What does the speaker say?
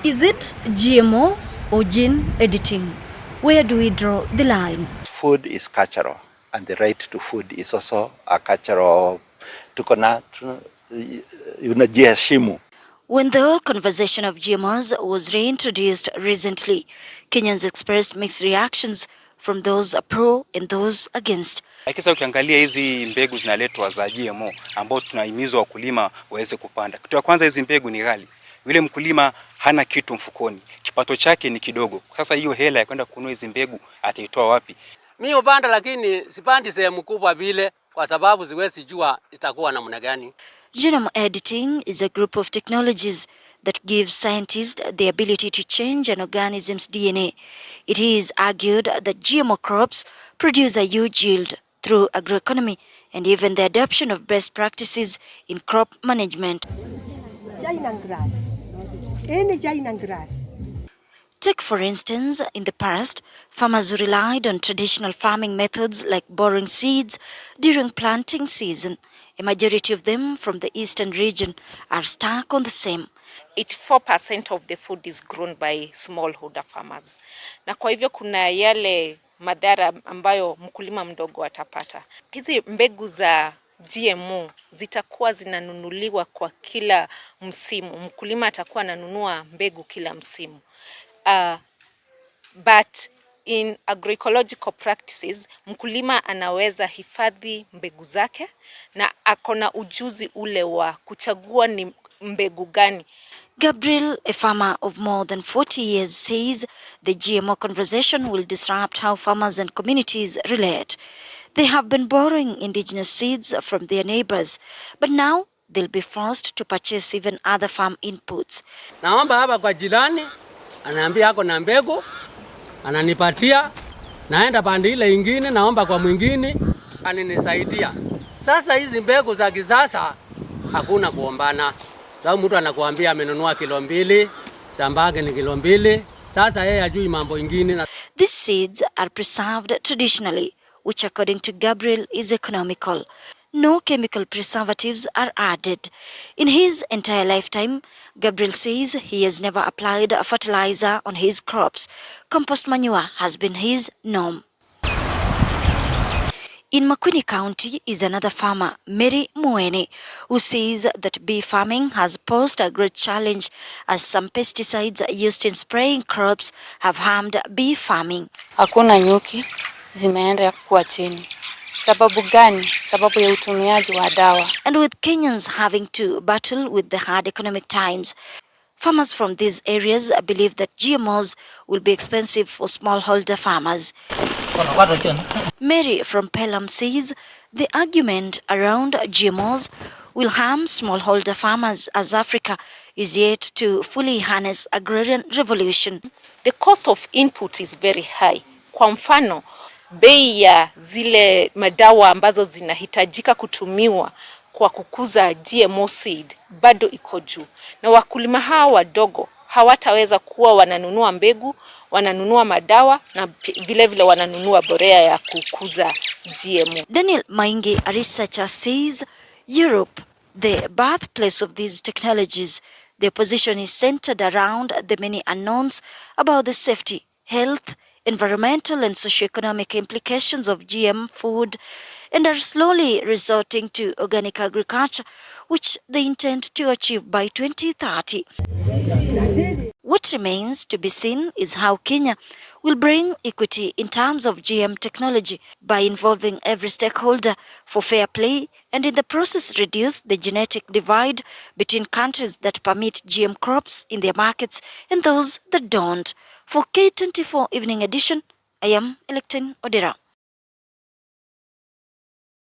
Is it GMO or gene editing? Where do we draw the line? Food is cultural, and the right to food is also a cultural unajiheshimu. When the whole conversation of GMOs was reintroduced recently, Kenyans expressed mixed reactions from those pro and those against. Lakini ukiangalia hizi mbegu zinaletwa za GMO ambao tunahimizwa wakulima waweze kupanda. Kitu ya kwanza, hizi mbegu ni ghali. Yule mkulima hana kitu mfukoni. Kipato chake ni kidogo. Sasa hiyo hela ya kwenda kununua hizi mbegu ataitoa wapi? Mimi upanda lakini sipandi sehemu kubwa vile kwa sababu siwezi jua itakuwa namna gani. Genome editing is a group of technologies that gives scientists the ability to change an organism's DNA. It is argued that GMO crops produce a huge yield through agroeconomy and even the adoption of best practices in crop management. Take for instance, in the past, farmers who relied on traditional farming methods like borrowing seeds during planting season. A majority of them from the eastern region are stuck on the same. 84% of the food is grown by smallholder farmers. Na kwa hivyo kuna yale madhara ambayo mkulima mdogo atapata. Hizi mbegu za GMO zitakuwa zinanunuliwa kwa kila msimu. Mkulima atakuwa ananunua mbegu kila msimu. But in agroecological practices, mkulima anaweza hifadhi mbegu zake na akona ujuzi ule wa kuchagua ni mbegu gani. Gabriel, a farmer of more than 40 years, says the GMO conversation will disrupt how farmers and communities relate. They have been borrowing indigenous seeds from their neighbors, but now they'll be forced to purchase even other farm inputs. Naomba hapa kwa jirani, anaambia ako na mbegu, ananipatia, naenda pande ile ingine, naomba kwa mwingine, aninisaidia. Sasa hizi mbegu za kisasa hakuna kuombana. Sababu mtu anakuambia amenunua kilo 2, shamba yake ni kilo 2. Sasa yeye hajui mambo ingine. These seeds are preserved traditionally, which according to Gabriel is economical. No chemical preservatives are added. In his entire lifetime, Gabriel says he has never applied a fertilizer on his crops. Compost manure has been his norm. In Makueni County is another farmer, Makueni, who says that bee farming has posed a great challenge as some pesticides used in spraying crops have harmed bee farming. Hakuna nyuki, zimeenda kuwa chini. Sababu gani? Sababu ya utumiaji wa dawa. And with Kenyans having to battle with the hard economic times, farmers from these areas believe that GMOs will be expensive for smallholder farmers. Mary from Pelham says the argument around GMOs will harm smallholder farmers as Africa is yet to fully harness agrarian revolution. The cost of input is very high. Kwa mfano, bei ya zile madawa ambazo zinahitajika kutumiwa kwa kukuza GMO seed bado iko juu. Na wakulima hawa wadogo hawataweza kuwa wananunua mbegu, wananunua madawa na vile vile wananunua borea ya kukuza GMO. Daniel Maingi, a researcher, says Europe, the birthplace of these technologies, the opposition is centered around the many unknowns about the safety, health, environmental and socioeconomic implications of GM food and are slowly resorting to organic agriculture, which they intend to achieve by 2030. What remains to be seen is how Kenya will bring equity in terms of GM technology by involving every stakeholder for fair play and in the process reduce the genetic divide between countries that permit GM crops in their markets and those that don't. For K24 Evening Edition, I am Electin Odera.